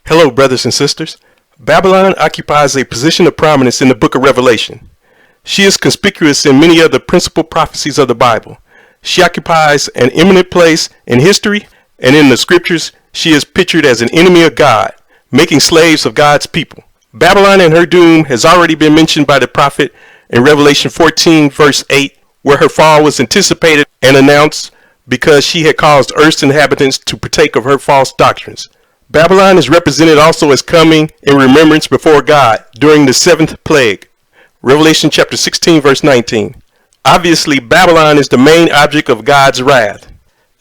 Hello, brothers and sisters. Babylon occupies a position of prominence in the book of Revelation. She is conspicuous in many of the principal prophecies of the Bible. She occupies an eminent place in history, and in the scriptures, she is pictured as an enemy of God, making slaves of God's people. Babylon and her doom has already been mentioned by the prophet in Revelation 14, verse 8, where her fall was anticipated and announced because she had caused earth's inhabitants to partake of her false doctrines. Babylon is represented also as coming in remembrance before God during the seventh plague. Revelation chapter 16, verse 19. Obviously, Babylon is the main object of God's wrath.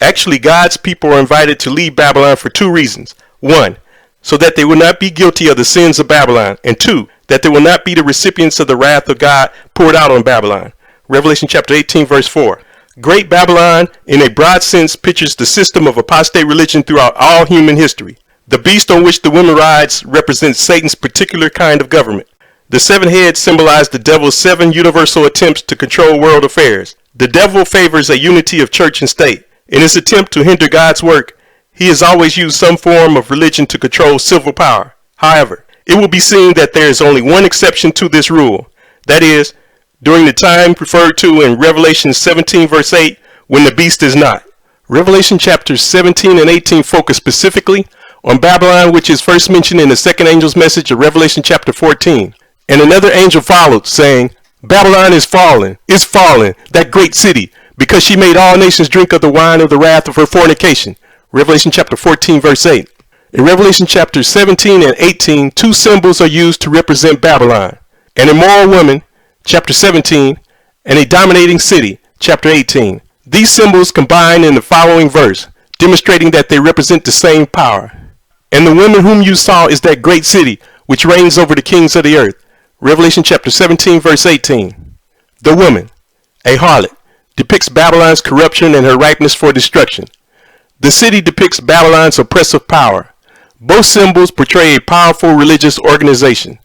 Actually, God's people are invited to leave Babylon for two reasons. One, so that they will not be guilty of the sins of Babylon. And two, that they will not be the recipients of the wrath of God poured out on Babylon. Revelation chapter 18, verse 4. Great Babylon, in a broad sense, pictures the system of apostate religion throughout all human history. The beast on which the woman rides represents Satan's particular kind of government. The seven heads symbolize the devil's seven universal attempts to control world affairs. The devil favors a unity of church and state. In his attempt to hinder God's work, he has always used some form of religion to control civil power. However, it will be seen that there is only one exception to this rule. That is, during the time referred to in Revelation 17, verse 8, when the beast is not. Revelation chapters 17 and 18 focus specifically on Babylon, which is first mentioned in the second angel's message of Revelation chapter 14. And another angel followed, saying, Babylon is fallen, that great city, because she made all nations drink of the wine of the wrath of her fornication. Revelation chapter 14, verse 8. In Revelation chapter 17 and 18, two symbols are used to represent Babylon: an immoral woman, chapter 17, and a dominating city, chapter 18. These symbols combine in the following verse, demonstrating that they represent the same power. And the woman whom you saw is that great city, which reigns over the kings of the earth. Revelation chapter 17, verse 18. The woman, a harlot, depicts Babylon's corruption and her ripeness for destruction. The city depicts Babylon's oppressive power. Both symbols portray a powerful religious organization.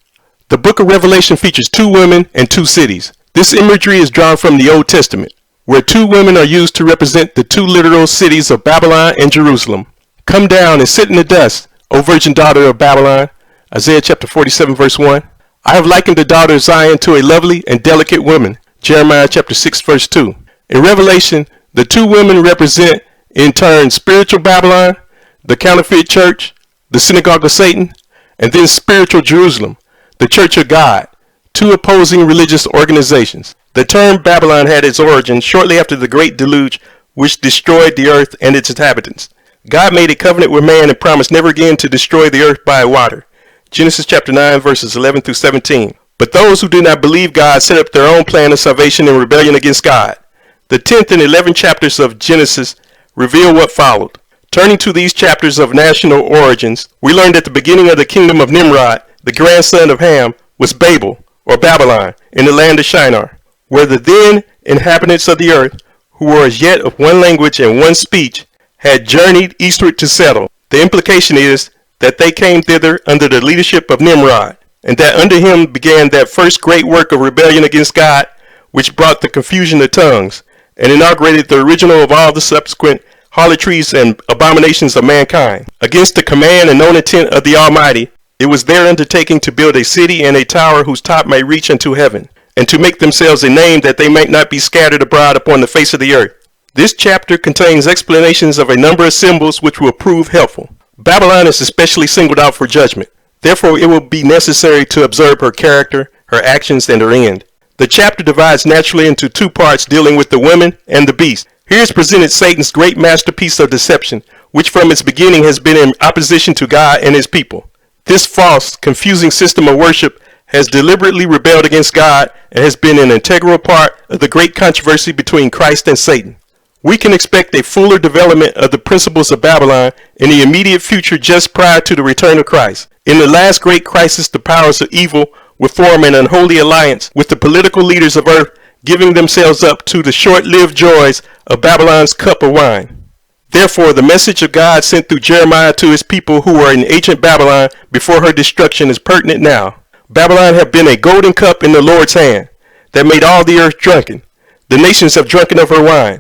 The book of Revelation features two women and two cities. This imagery is drawn from the Old Testament, where two women are used to represent the two literal cities of Babylon and Jerusalem. Come down and sit in the dust, O virgin daughter of Babylon. Isaiah chapter 47, verse 1. I have likened the daughter of Zion to a lovely and delicate woman. Jeremiah chapter 6, verse 2. In Revelation, the two women represent, in turn, spiritual Babylon, the counterfeit church, the synagogue of Satan, and then spiritual Jerusalem, the church of God, two opposing religious organizations. The term Babylon had its origin shortly after the great deluge, which destroyed the earth and its inhabitants. God made a covenant with man and promised never again to destroy the earth by water. Genesis chapter 9, verses 11 through 17. But those who did not believe God set up their own plan of salvation in rebellion against God. The 10th and 11th chapters of Genesis reveal what followed. Turning to these chapters of national origins, we learned that the beginning of the kingdom of Nimrod, the grandson of Ham, was Babel, or Babylon, in the land of Shinar, where the then inhabitants of the earth, who were as yet of one language and one speech, had journeyed eastward to settle. The implication is that they came thither under the leadership of Nimrod, and that under him began that first great work of rebellion against God, which brought the confusion of tongues, and inaugurated the original of all the subsequent harlotries and abominations of mankind. Against the command and known intent of the Almighty, it was their undertaking to build a city and a tower whose top might reach unto heaven, and to make themselves a name that they might not be scattered abroad upon the face of the earth. This chapter contains explanations of a number of symbols which will prove helpful. Babylon is especially singled out for judgment. Therefore, it will be necessary to observe her character, her actions, and her end. The chapter divides naturally into two parts dealing with the women and the beast. Here is presented Satan's great masterpiece of deception, which from its beginning has been in opposition to God and his people. This false, confusing system of worship has deliberately rebelled against God and has been an integral part of the great controversy between Christ and Satan. We can expect a fuller development of the principles of Babylon in the immediate future just prior to the return of Christ. In the last great crisis, the powers of evil will form an unholy alliance with the political leaders of earth, giving themselves up to the short-lived joys of Babylon's cup of wine. Therefore, the message of God sent through Jeremiah to his people who were in ancient Babylon before her destruction is pertinent now. Babylon had been a golden cup in the Lord's hand that made all the earth drunken. The nations have drunken of her wine.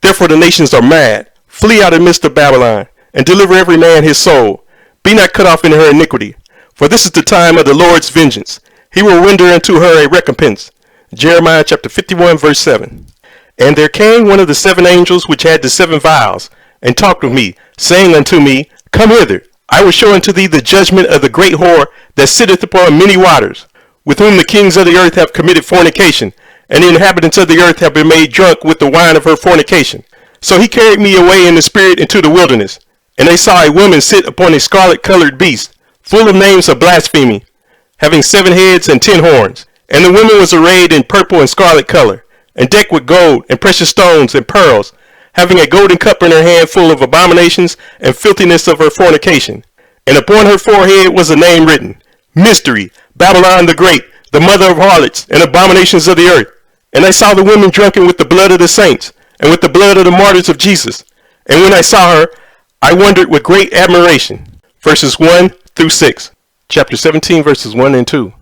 Therefore the nations are mad. Flee out of the midst of Babylon, and deliver every man his soul, Be not cut off in her iniquity, for this is the time of the Lord's vengeance. He will render unto her a recompense. Jeremiah chapter 51 verse 7. And there came one of the 7 angels which had the 7 vials, and talked with me, saying unto me, Come hither, I will show unto thee the judgment of the great whore that sitteth upon many waters, with whom the kings of the earth have committed fornication, and the inhabitants of the earth have been made drunk with the wine of her fornication. So he carried me away in the spirit into the wilderness, and they saw a woman sit upon a scarlet-colored beast, full of names of blasphemy, having 7 heads and 10 horns. And the woman was arrayed in purple and scarlet color, and decked with gold and precious stones and pearls, having a golden cup in her hand full of abominations and filthiness of her fornication. And upon her forehead was a name written, Mystery, Babylon the Great, the mother of harlots and abominations of the earth. And I saw the woman drunken with the blood of the saints, and with the blood of the martyrs of Jesus. And when I saw her, I wondered with great admiration. Verses 1 through 6. Chapter 17, verses 1 and 2.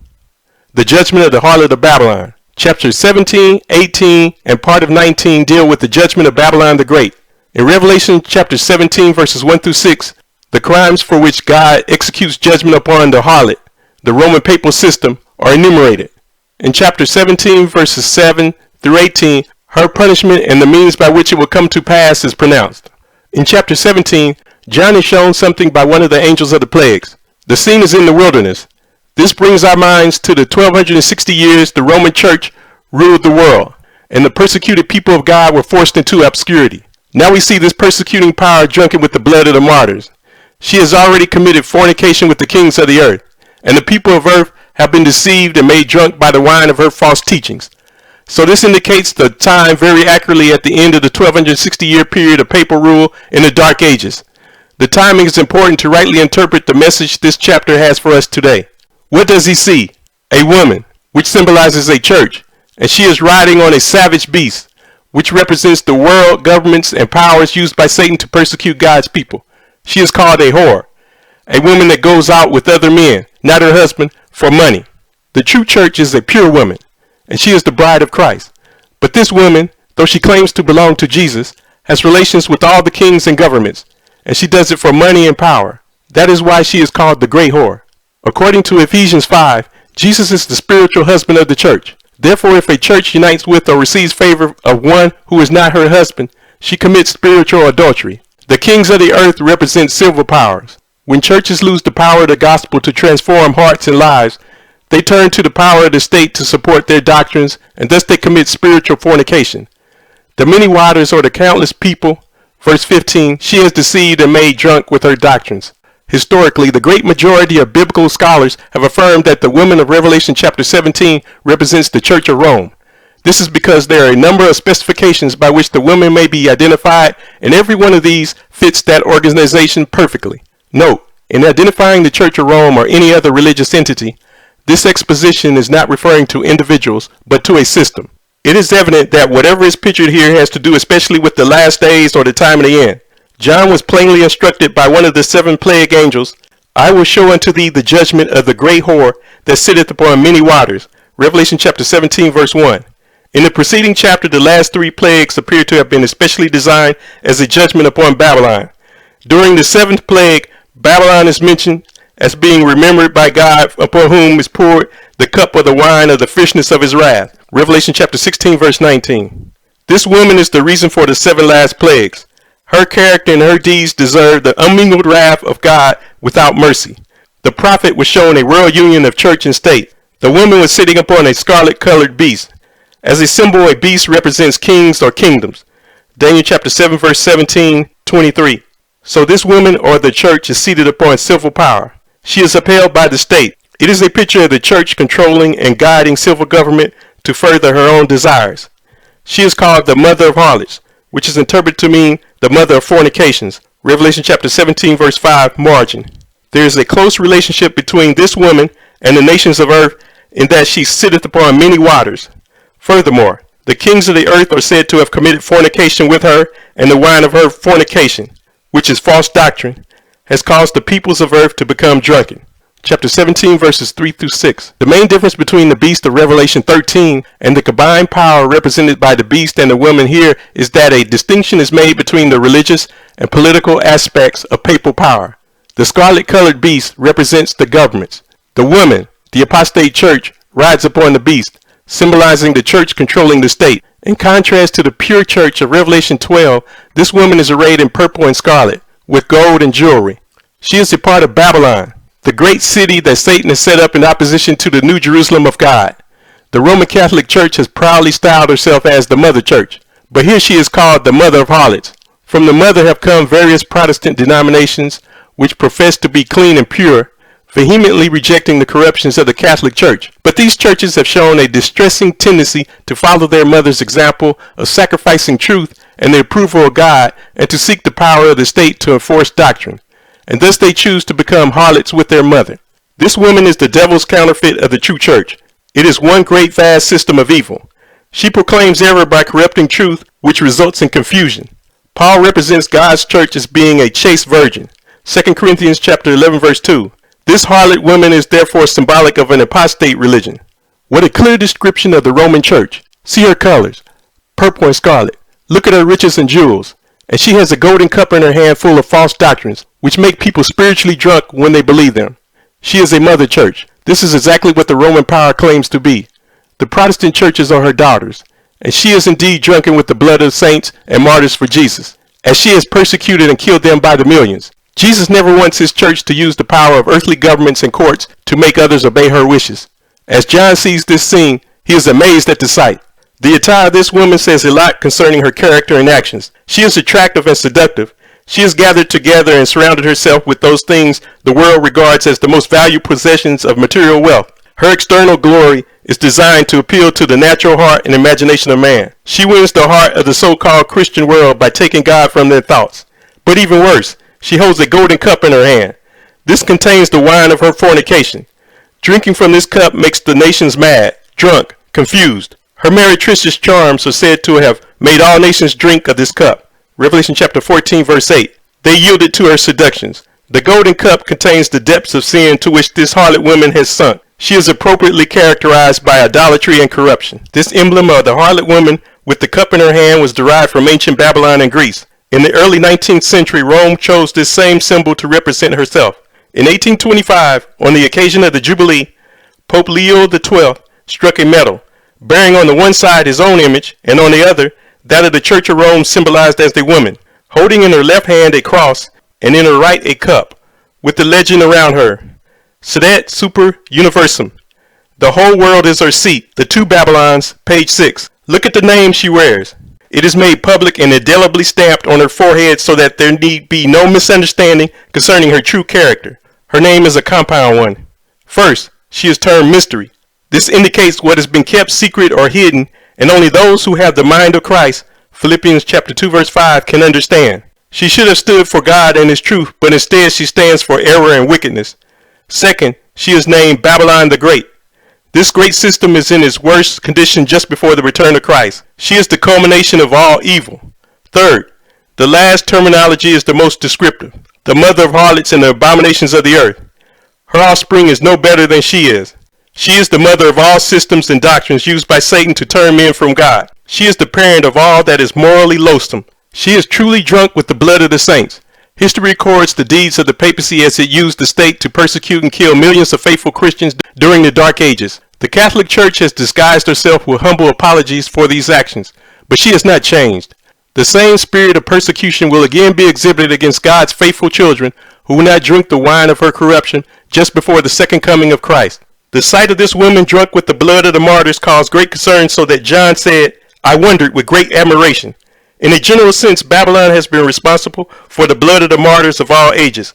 The judgment of the harlot of Babylon. Chapters 17, 18, and part of 19 deal with the judgment of Babylon the Great. In Revelation chapter 17, verses 1 through 6, the crimes for which God executes judgment upon the harlot, the Roman Papal system, are enumerated. In chapter 17, verses 7 through 18, her punishment and the means by which it will come to pass is pronounced. In chapter 17, John is shown something by one of the angels of the plagues. The scene is in the wilderness. This brings our minds to the 1260 years the Roman Church ruled the world, and the persecuted people of God were forced into obscurity. Now we see this persecuting power drunken with the blood of the martyrs. She has already committed fornication with the kings of the earth, and the people of earth have been deceived and made drunk by the wine of her false teachings. So this indicates the time very accurately at the end of the 1260-year period of papal rule in the Dark Ages. The timing is important to rightly interpret the message this chapter has for us today. What does he see? A woman, which symbolizes a church, and she is riding on a savage beast, which represents the world, governments, and powers used by Satan to persecute God's people. She is called a whore, a woman that goes out with other men, not her husband, for money. The true church is a pure woman, and she is the bride of Christ. But this woman, though she claims to belong to Jesus, has relations with all the kings and governments, and she does it for money and power. That is why she is called the great whore. According to Ephesians 5, Jesus is the spiritual husband of the church. Therefore, if a church unites with or receives favor of one who is not her husband, she commits spiritual adultery. The kings of the earth represent civil powers. When churches lose the power of the gospel to transform hearts and lives, they turn to the power of the state to support their doctrines, and thus they commit spiritual fornication. The many waters or the countless people. Verse 15, she has deceived and made drunk with her doctrines. Historically, the great majority of biblical scholars have affirmed that the woman of Revelation chapter 17 represents the Church of Rome. This is because there are a number of specifications by which the woman may be identified, and every one of these fits that organization perfectly. Note, in identifying the Church of Rome or any other religious entity, this exposition is not referring to individuals, but to a system. It is evident that whatever is pictured here has to do especially with the last days or the time of the end. John was plainly instructed by one of the 7 plague angels, I will show unto thee the judgment of the great whore that sitteth upon many waters. Revelation chapter 17 verse 1. In the preceding chapter, the last 3 plagues appear to have been especially designed as a judgment upon Babylon. During the 7th plague, Babylon is mentioned as being remembered by God, upon whom is poured the cup of the wine of the fierceness of his wrath. Revelation chapter 16 verse 19. This woman is the reason for the 7 last plagues. Her character and her deeds deserve the unmingled wrath of God without mercy. The prophet was shown a royal union of church and state. The woman was sitting upon a scarlet-colored beast. As a symbol, a beast represents kings or kingdoms. Daniel chapter 7 verse 17, 23. So this woman or the church is seated upon civil power. She is upheld by the state. It is a picture of the church controlling and guiding civil government to further her own desires. She is called the mother of harlots, which is interpreted to mean the mother of fornications. Revelation chapter 17 verse 5 margin. There is a close relationship between this woman and the nations of earth in that she sitteth upon many waters. Furthermore, the kings of the earth are said to have committed fornication with her, and the wine of her fornication, which is false doctrine, has caused the peoples of earth to become drunken. Chapter 17 verses 3 through 6. The main difference between the beast of Revelation 13 and the combined power represented by the beast and the woman here is that a distinction is made between the religious and political aspects of papal power. The scarlet-colored beast represents the governments. The woman, the apostate church, rides upon the beast, symbolizing the church controlling the state. In contrast to the pure church of Revelation 12, this woman is arrayed in purple and scarlet, with gold and jewelry. She is a part of Babylon, the great city that Satan has set up in opposition to the New Jerusalem of God. The Roman Catholic Church has proudly styled herself as the Mother Church, but here she is called the Mother of Harlots. From the mother have come various Protestant denominations which profess to be clean and pure, vehemently rejecting the corruptions of the Catholic Church. But these churches have shown a distressing tendency to follow their mother's example of sacrificing truth and the approval of God, and to seek the power of the state to enforce doctrine. And thus they choose to become harlots with their mother. This woman is the devil's counterfeit of the true church. It is one great vast system of evil. She proclaims error by corrupting truth, which results in confusion. Paul represents God's church as being a chaste virgin. 2 Corinthians chapter 11 verse 2. This harlot woman is therefore symbolic of an apostate religion. What a clear description of the Roman church. See her colors, purple and scarlet. Look at her riches and jewels. And she has a golden cup in her hand full of false doctrines, which make people spiritually drunk when they believe them. She is a mother church. This is exactly what the Roman power claims to be. The Protestant churches are her daughters, and she is indeed drunken with the blood of saints and martyrs for Jesus, as she has persecuted and killed them by the millions. Jesus never wants his church to use the power of earthly governments and courts to make others obey her wishes. As John sees this scene, he is amazed at the sight. The attire of this woman says a lot concerning her character and actions. She is attractive and seductive. She has gathered together and surrounded herself with those things the world regards as the most valued possessions of material wealth. Her external glory is designed to appeal to the natural heart and imagination of man. She wins the heart of the so-called Christian world by taking God from their thoughts. But even worse, she holds a golden cup in her hand. This contains the wine of her fornication. Drinking from this cup makes the nations mad, drunk, confused. Her meretricious charms are said to have made all nations drink of this cup. Revelation chapter 14 verse 8. They yielded to her seductions. The golden cup contains the depths of sin to which this harlot woman has sunk. She is appropriately characterized by idolatry and corruption. This emblem of the harlot woman with the cup in her hand was derived from ancient Babylon and Greece. In the early 19th century, Rome chose this same symbol to represent herself. In 1825, on the occasion of the Jubilee, Pope Leo XII struck a medal, bearing on the one side his own image, and on the other, that of the Church of Rome symbolized as the woman, holding in her left hand a cross, and in her right a cup, with the legend around her, Sedet Super Universum. The whole world is her seat, the two Babylons, page 6. Look at the name she wears. It is made public and indelibly stamped on her forehead so that there need be no misunderstanding concerning her true character. Her name is a compound one. First, she is termed mystery. This indicates what has been kept secret or hidden, and only those who have the mind of Christ, Philippians chapter 2 verse 5, can understand. She should have stood for God and his truth, but instead she stands for error and wickedness. Second, she is named Babylon the Great. This great system is in its worst condition just before the return of Christ. She is the culmination of all evil. Third, the last terminology is the most descriptive. The mother of harlots and the abominations of the earth. Her offspring is no better than she is. She is the mother of all systems and doctrines used by Satan to turn men from God. She is the parent of all that is morally loathsome. She is truly drunk with the blood of the saints. History records the deeds of the papacy as it used the state to persecute and kill millions of faithful Christians during the Dark Ages. The Catholic Church has disguised herself with humble apologies for these actions, but she has not changed. The same spirit of persecution will again be exhibited against God's faithful children who will not drink the wine of her corruption just before the second coming of Christ. The sight of this woman drunk with the blood of the martyrs caused great concern, so that John said, I wondered with great admiration. In a general sense, Babylon has been responsible for the blood of the martyrs of all ages.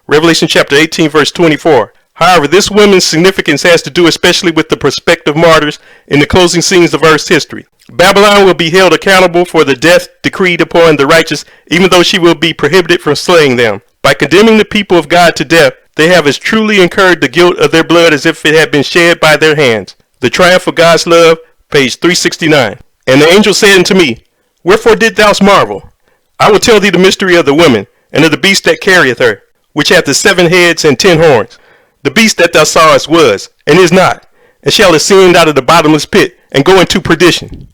Revelation chapter 18 verse 24. However, this woman's significance has to do especially with the prospective martyrs in the closing scenes of Earth's history. Babylon will be held accountable for the death decreed upon the righteous, even though she will be prohibited from slaying them. By condemning the people of God to death, they have as truly incurred the guilt of their blood as if it had been shed by their hands. The Triumph of God's Love, page 369. And the angel said unto me, Wherefore didst thou marvel? I will tell thee the mystery of the woman, and of the beast that carrieth her, which hath the 7 heads and 10 horns. The beast that thou sawest was, and is not, and shall ascend out of the bottomless pit, and go into perdition.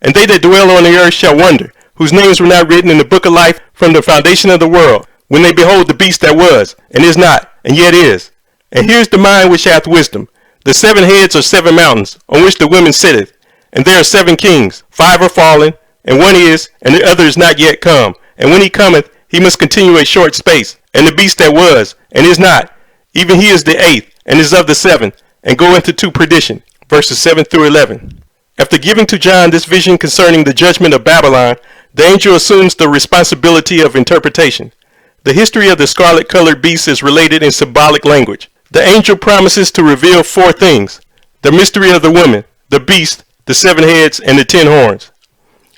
And they that dwell on the earth shall wonder, whose names were not written in the book of life from the foundation of the world, when they behold the beast that was, and is not, and yet is. And here's the mind which hath wisdom. The 7 heads are 7 mountains, on which the woman sitteth, and there are 7 kings. 5 are fallen, and one is, and the other is not yet come. And when he cometh, he must continue a short space. And the beast that was, and is not, even he is the 8th, and is of the 7th, and goeth into perdition. Verses 7 through 11. After giving to John this vision concerning the judgment of Babylon, the angel assumes the responsibility of interpretation. The history of the scarlet-colored beast is related in symbolic language. The angel promises to reveal 4 things: the mystery of the woman, the beast, the 7 heads, and the 10 horns.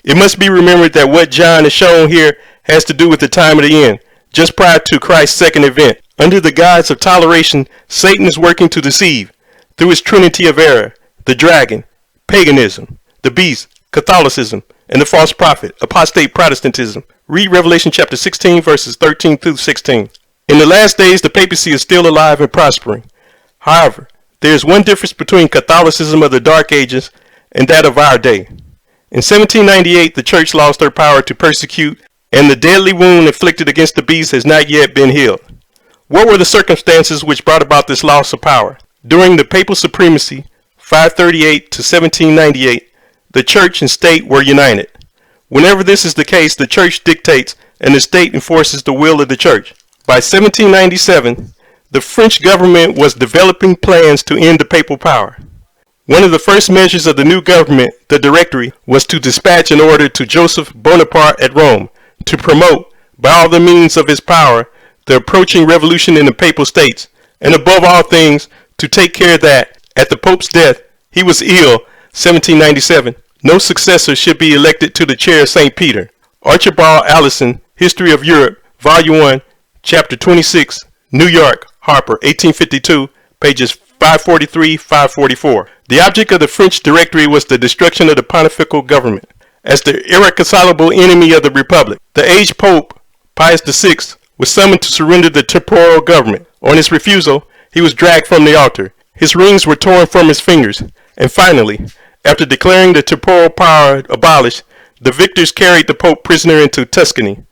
It must be remembered that what John is shown here has to do with the time of the end, just prior to Christ's second advent. Under the guise of toleration, Satan is working to deceive through his trinity of error: the dragon, paganism, the beast, Catholicism, and the false prophet, apostate Protestantism. Read Revelation chapter 16, verses 13 through 16. In the last days, the papacy is still alive and prospering. However, there is one difference between Catholicism of the Dark Ages and that of our day. In 1798, the church lost her power to persecute, and the deadly wound inflicted against the beast has not yet been healed. What were the circumstances which brought about this loss of power? During the papal supremacy, 538 to 1798, the church and state were united. Whenever this is the case, the church dictates and the state enforces the will of the church. By 1797, the French government was developing plans to end the papal power. One of the first measures of the new government, the Directory, was to dispatch an order to Joseph Bonaparte at Rome to promote, by all the means of his power, the approaching revolution in the papal states, and above all things, to take care that, at the Pope's death, he was ill, 1797, no successor should be elected to the chair of St. Peter. Archibald Allison, History of Europe, Volume 1, Chapter 26, New York, Harper, 1852, pages 543-544. The object of the French Directory was the destruction of the pontifical government. As the irreconcilable enemy of the Republic, the aged Pope, Pius VI, was summoned to surrender the temporal government. On his refusal, he was dragged from the altar. His rings were torn from his fingers. And finally, after declaring the temporal power abolished, the victors carried the Pope prisoner into Tuscany,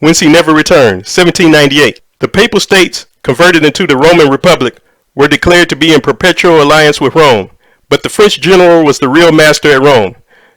whence he never returned. 1798. The Papal States, converted into the Roman Republic, were declared to be in perpetual alliance with Rome, but the French general was the real master at Rome.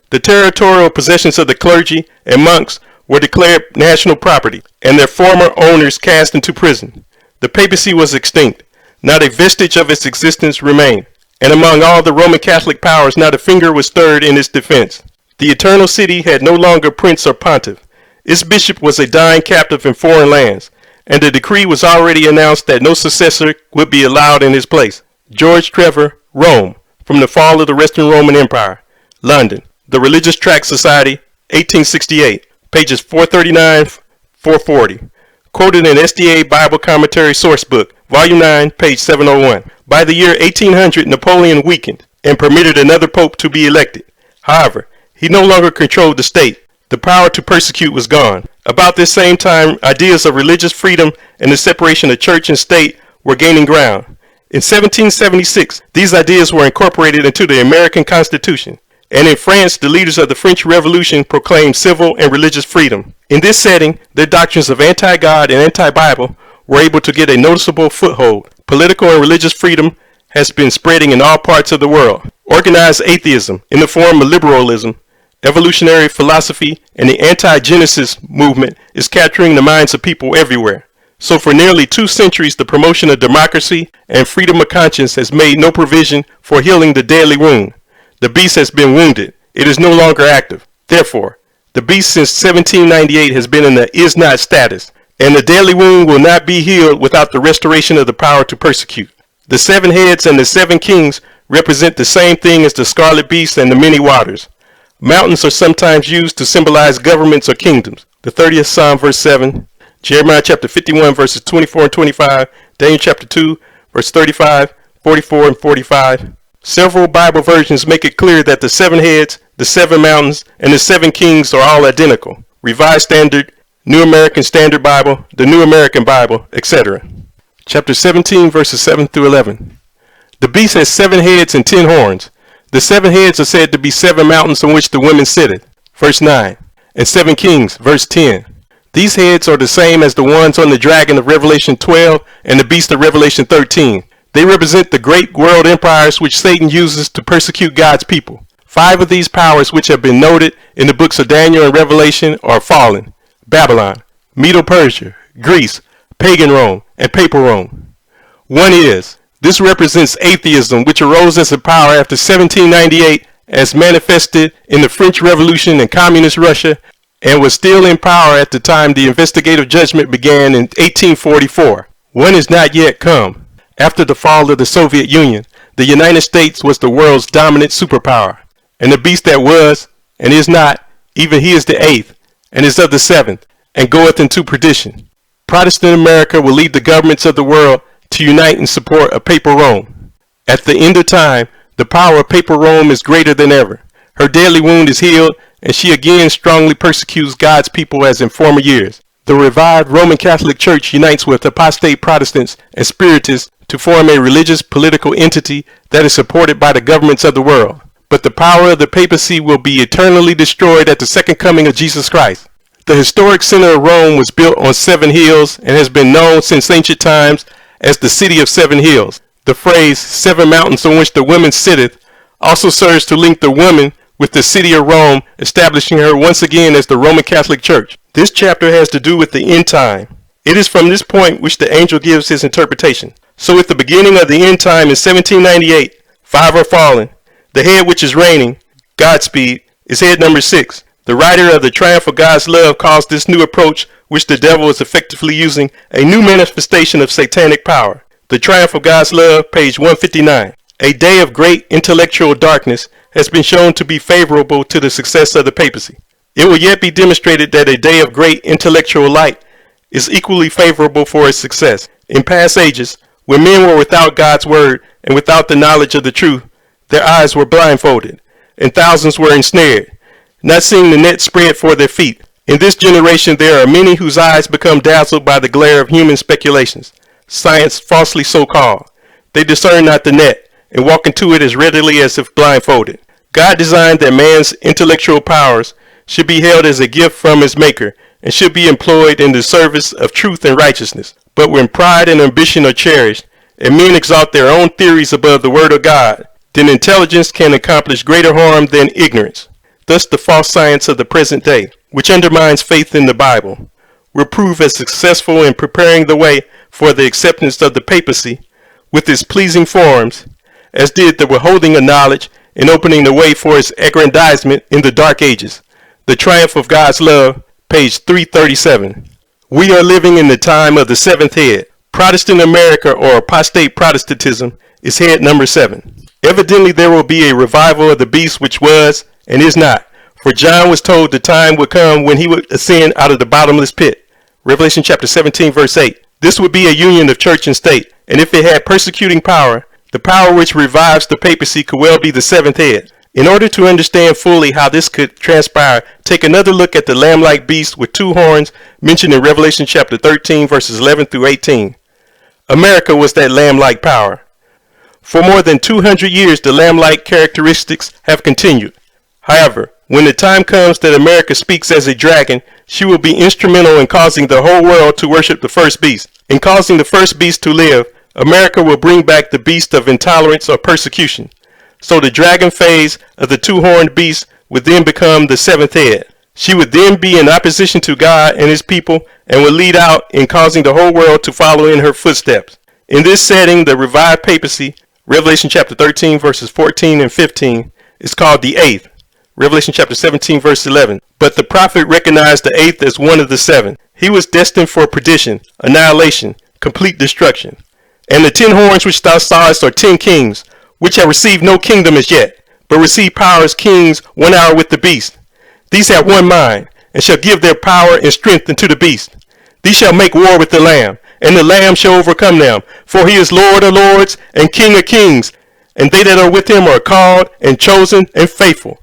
The territorial possessions of the clergy and monks were declared national property, and their former owners cast into prison. The papacy was extinct. Not a vestige of its existence remained, and among all the Roman Catholic powers not a finger was stirred in its defense. The Eternal City had no longer prince or pontiff. Its bishop was a dying captive in foreign lands, and the decree was already announced that no successor would be allowed in his place. George Trevor, Rome, From the Fall of the Western Roman Empire, London, The Religious Tract Society, 1868, pages 439-440. Quoted in SDA Bible Commentary Sourcebook, Volume 9, page 701. By the year 1800, Napoleon weakened and permitted another pope to be elected. However, he no longer controlled the state. The power to persecute was gone. About this same time, ideas of religious freedom and the separation of church and state were gaining ground. In 1776, these ideas were incorporated into the American Constitution. And in France, the leaders of the French Revolution proclaimed civil and religious freedom. In this setting, their doctrines of anti-God and anti-Bible were able to get a noticeable foothold. Political and religious freedom has been spreading in all parts of the world. Organized atheism, in the form of liberalism, evolutionary philosophy, and the anti-Genesis movement is capturing the minds of people everywhere. So for nearly 2 centuries, the promotion of democracy and freedom of conscience has made no provision for healing the deadly wound. The beast has been wounded. It is no longer active. Therefore, the beast since 1798 has been in the is not status, and the deadly wound will not be healed without the restoration of the power to persecute. The 7 heads and the 7 kings represent the same thing as the scarlet beast and the many waters. Mountains are sometimes used to symbolize governments or kingdoms. The 30th Psalm, verse 7, Jeremiah chapter 51, verses 24 and 25, Daniel chapter 2, verse 35, 44 and 45. Several Bible versions make it clear that the 7 heads, the 7 mountains, and the 7 kings are all identical. Revised Standard, New American Standard Bible, the New American Bible, etc. Chapter 17, verses 7 through 11. The beast has 7 heads and 10 horns. The 7 heads are said to be 7 mountains on which the woman sitteth. Verse 9. And 7 kings. Verse 10. These heads are the same as the ones on the dragon of Revelation 12 and the beast of Revelation 13. They represent the great world empires which Satan uses to persecute God's people. 5 of these powers which have been noted in the books of Daniel and Revelation are fallen: Babylon, Medo-Persia, Greece, pagan Rome, and papal Rome. One is, this represents atheism, which arose as a power after 1798 as manifested in the French Revolution and Communist Russia, and was still in power at the time the investigative judgment began in 1844. One is not yet come. After the fall of the Soviet Union, the United States was the world's dominant superpower. And the beast that was, and is not, even he is the 8th, and is of the 7th, and goeth into perdition. Protestant America will lead the governments of the world to unite in support of papal Rome. At the end of time, the power of papal Rome is greater than ever. Her deadly wound is healed, and she again strongly persecutes God's people as in former years. The revived Roman Catholic Church unites with apostate Protestants and Spiritists to form a religious political entity that is supported by the governments of the world. But the power of the papacy will be eternally destroyed at the second coming of Jesus Christ. The historic center of Rome was built on 7 hills and has been known since ancient times as the city of 7 hills. The phrase 7 mountains on which the woman sitteth also serves to link the woman with the city of Rome, establishing her once again as the Roman Catholic Church. This chapter has to do with the end time. It is from this point which the angel gives his interpretation. So at the beginning of the end time in 1798, 5 are fallen. The head which is reigning, Godspeed, is head number 6. The writer of the Triumph of God's Love calls this new approach, which the devil is effectively using, a new manifestation of satanic power. The Triumph of God's Love, page 159. A day of great intellectual darkness has been shown to be favorable to the success of the papacy. It will yet be demonstrated that a day of great intellectual light is equally favorable for its success. In past ages, when men were without God's word and without the knowledge of the truth, their eyes were blindfolded, and thousands were ensnared, not seeing the net spread for their feet. In this generation there are many whose eyes become dazzled by the glare of human speculations, science falsely so called. They discern not the net, and walk into it as readily as if blindfolded. God designed that man's intellectual powers should be held as a gift from his maker, and should be employed in the service of truth and righteousness. But when pride and ambition are cherished, and men exalt their own theories above the word of God, then intelligence can accomplish greater harm than ignorance. Thus the false science of the present day, which undermines faith in the Bible, will prove as successful in preparing the way for the acceptance of the papacy with its pleasing forms, as did the withholding of knowledge and opening the way for its aggrandizement in the dark ages. The Triumph of God's Love, page 337. We are living in the time of the 7th head. Protestant America, or apostate Protestantism, is head number 7. Evidently there will be a revival of the beast which was and is not. For John was told the time would come when he would ascend out of the bottomless pit. Revelation chapter 17 verse 8. This would be a union of church and state, and if it had persecuting power, the power which revives the papacy could well be the 7th head. In order to understand fully how this could transpire, take another look at the lamb-like beast with 2 horns mentioned in Revelation chapter 13 verses 11 through 18. America was that lamb-like power. For more than 200 years, the lamb-like characteristics have continued. However, when the time comes that America speaks as a dragon, she will be instrumental in causing the whole world to worship the first beast. In causing the first beast to live, America will bring back the beast of intolerance or persecution. So the dragon phase of the 2-horned beast would then become the 7th head. She would then be in opposition to God and his people and would lead out in causing the whole world to follow in her footsteps. In this setting, the revived papacy, Revelation chapter 13 verses 14 and 15, is called the 8th. Revelation chapter 17 verse 11. But the prophet recognized the 8th as one of the 7. He was destined for perdition, annihilation, complete destruction. And the 10 horns which thou sawest are 10 kings, which have received no kingdom as yet, but receive power as kings 1 hour with the beast. These have one mind, and shall give their power and strength unto the beast. These shall make war with the Lamb, and the Lamb shall overcome them. For he is Lord of lords and King of kings, and they that are with him are called and chosen and faithful.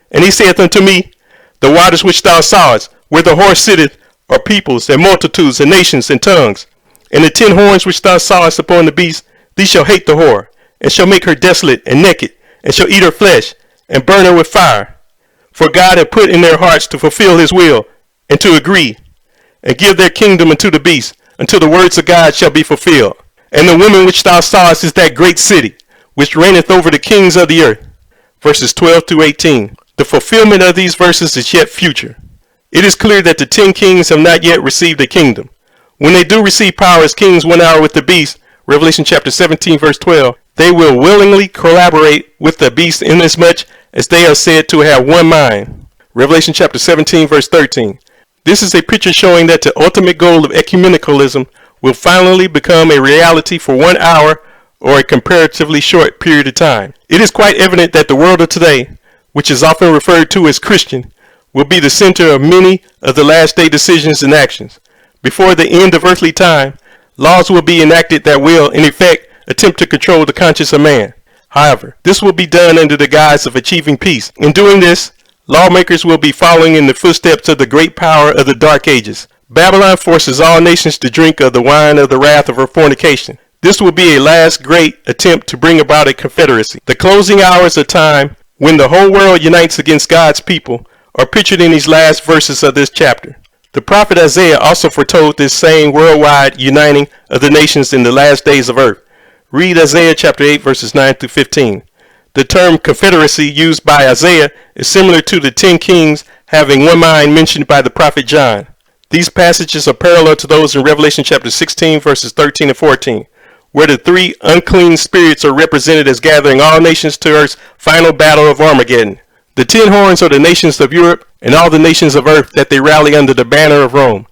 And he saith unto me, the waters which thou sawest, where the horse sitteth, are peoples and multitudes and nations and tongues. And the 10 horns which thou sawest upon the beast, these shall hate the whore, and shall make her desolate and naked, and shall eat her flesh, and burn her with fire. For God hath put in their hearts to fulfill his will, and to agree, and give their kingdom unto the beast, until the words of God shall be fulfilled. And the woman which thou sawest is that great city, which reigneth over the kings of the earth. Verses 12 through 18. The fulfillment of these verses is yet future. It is clear that the 10 kings have not yet received a kingdom. When they do receive power as kings 1 hour with the beast, Revelation chapter 17 verse 12, they will willingly collaborate with the beast inasmuch as they are said to have one mind. Revelation chapter 17 verse 13. This is a picture showing that the ultimate goal of ecumenicalism will finally become a reality for 1 hour or a comparatively short period of time. It is quite evident that the world of today, which is often referred to as Christian, will be the center of many of the last day decisions and actions. Before the end of earthly time, laws will be enacted that will, in effect, attempt to control the conscience of man. However, this will be done under the guise of achieving peace. In doing this, lawmakers will be following in the footsteps of the great power of the Dark Ages. Babylon forces all nations to drink of the wine of the wrath of her fornication. This will be a last great attempt to bring about a confederacy. The closing hours of time, when the whole world unites against God's people, are pictured in these last verses of this chapter. The prophet Isaiah also foretold this same worldwide uniting of the nations in the last days of earth. Read Isaiah chapter 8 verses 9 through 15. The term confederacy used by Isaiah is similar to the 10 kings having one mind mentioned by the prophet John. These passages are parallel to those in Revelation chapter 16 verses 13 and 14, where the 3 unclean spirits are represented as gathering all nations to earth's final battle of Armageddon. The 10 horns are the nations of Europe and all the nations of earth that they rally under the banner of Rome.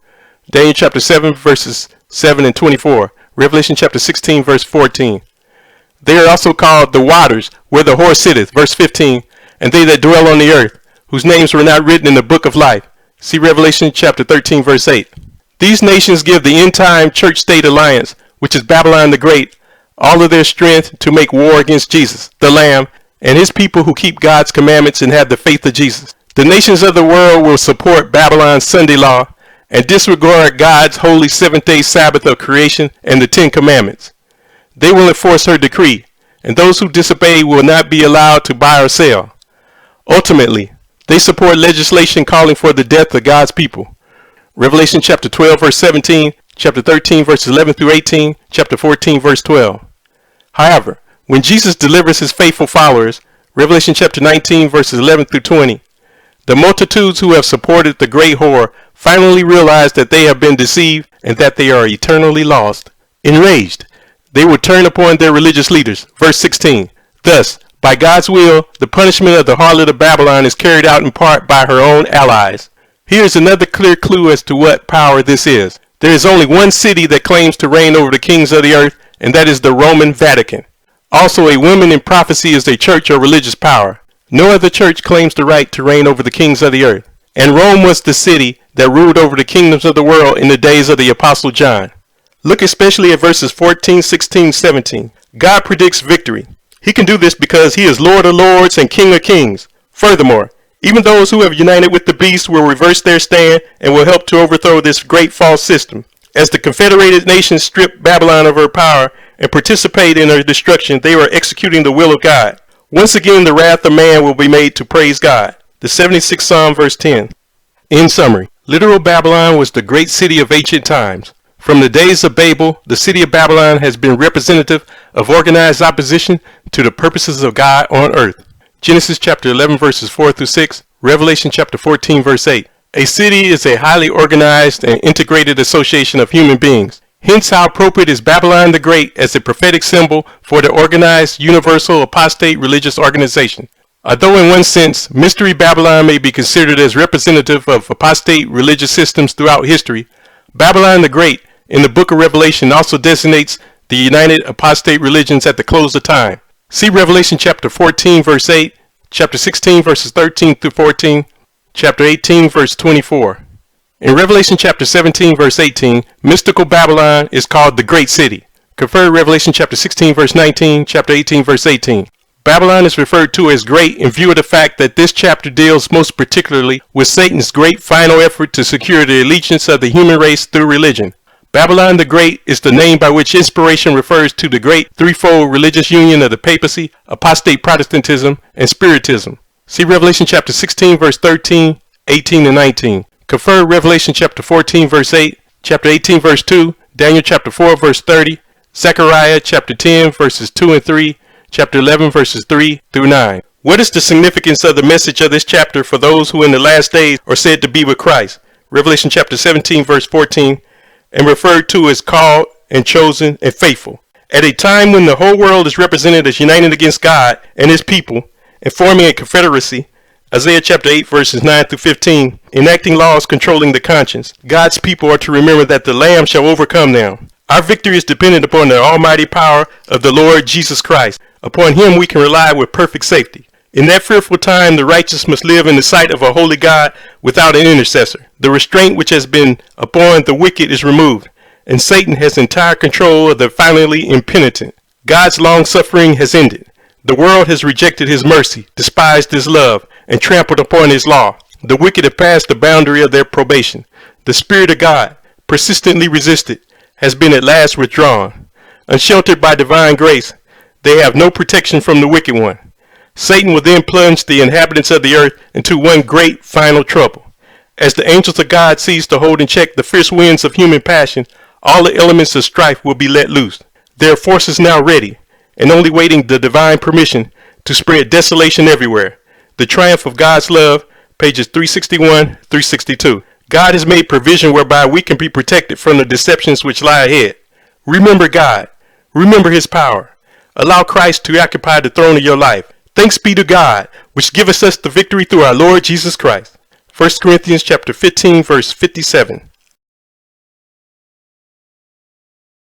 Daniel chapter 7 verses 7 and 24. Revelation chapter 16 verse 14. They are also called the waters, where the whore sitteth, verse 15, and they that dwell on the earth, whose names were not written in the book of life. See Revelation chapter 13 verse 8. These nations give the end-time church-state alliance, which is Babylon the Great, all of their strength to make war against Jesus, the Lamb, and his people who keep God's commandments and have the faith of Jesus. The nations of the world will support Babylon's Sunday law and disregard God's holy seventh-day Sabbath of creation and the 10 commandments. They will enforce her decree, and those who disobey will not be allowed to buy or sell. Ultimately, they support legislation calling for the death of God's people. Revelation chapter 12 verse 17, chapter 13 verses 11 through 18, chapter 14 verse 12. However, when Jesus delivers his faithful followers, Revelation chapter 19 verses 11 through 20, the multitudes who have supported the great whore finally realize that they have been deceived and that they are eternally lost. Enraged, they will turn upon their religious leaders. Verse 16. Thus, by God's will, the punishment of the harlot of Babylon is carried out in part by her own allies. Here is another clear clue as to what power this is. There is only one city that claims to reign over the kings of the earth, and that is the Roman Vatican. Also, a woman in prophecy is a church or religious power. No other church claims the right to reign over the kings of the earth. And Rome was the city that ruled over the kingdoms of the world in the days of the Apostle John. Look especially at verses 14, 16, 17. God predicts victory. He can do this because he is Lord of lords and King of kings. Furthermore, even those who have united with the beast will reverse their stand and will help to overthrow this great false system. As the confederated nations strip Babylon of her power and participate in her destruction, they are executing the will of God. Once again, the wrath of man will be made to praise God. The 76th Psalm, verse 10. In summary, literal Babylon was the great city of ancient times. From the days of Babel, the city of Babylon has been representative of organized opposition to the purposes of God on earth. Genesis chapter 11 verses 4 through 6, Revelation chapter 14 verse 8. A city is a highly organized and integrated association of human beings. Hence how appropriate is Babylon the Great as a prophetic symbol for the organized, universal, apostate religious organization. Although in one sense, Mystery Babylon may be considered as representative of apostate religious systems throughout history, Babylon the Great in the book of Revelation also designates the united apostate religions at the close of time. See Revelation chapter 14 verse 8, chapter 16 verses 13 through 14, chapter 18 verse 24. In Revelation chapter 17 verse 18, mystical Babylon is called the Great City. Confer Revelation chapter 16 verse 19, chapter 18 verse 18. Babylon is referred to as great in view of the fact that this chapter deals most particularly with Satan's great final effort to secure the allegiance of the human race through religion. Babylon the Great is the name by which inspiration refers to the great threefold religious union of the papacy, apostate Protestantism, and Spiritism. See Revelation chapter 16 verse 13, 18, and 19. Confer Revelation chapter 14 verse 8, chapter 18 verse 2, Daniel chapter 4 verse 30, Zechariah chapter 10 verses 2 and 3, chapter 11 verses 3 through 9. What is the significance of the message of this chapter for those who in the last days are said to be with Christ? Revelation chapter 17 verse 14, and referred to as called and chosen and faithful. At a time when the whole world is represented as united against God and his people and forming a confederacy, Isaiah chapter 8 verses 9 through 15, enacting laws controlling the conscience, God's people are to remember that the Lamb shall overcome them. Our victory is dependent upon the almighty power of the Lord Jesus Christ. Upon him we can rely with perfect safety. In that fearful time, the righteous must live in the sight of a holy God without an intercessor. The restraint which has been upon the wicked is removed, and Satan has entire control of the violently impenitent. God's long suffering has ended. The world has rejected his mercy, despised his love, and trampled upon his law. The wicked have passed the boundary of their probation. The Spirit of God, persistently resisted, has been at last withdrawn. Unsheltered by divine grace, they have no protection from the wicked one. Satan will then plunge the inhabitants of the earth into one great final trouble. As the angels of God cease to hold in check the fierce winds of human passion, all the elements of strife will be let loose. Their forces now ready, and only waiting the divine permission to spread desolation everywhere. The Triumph of God's Love, pages 361-362. God has made provision whereby we can be protected from the deceptions which lie ahead. Remember God. Remember his power. Allow Christ to occupy the throne of your life. Thanks be to God, which giveth us the victory through our Lord Jesus Christ. 1 Corinthians chapter 15, verse 57.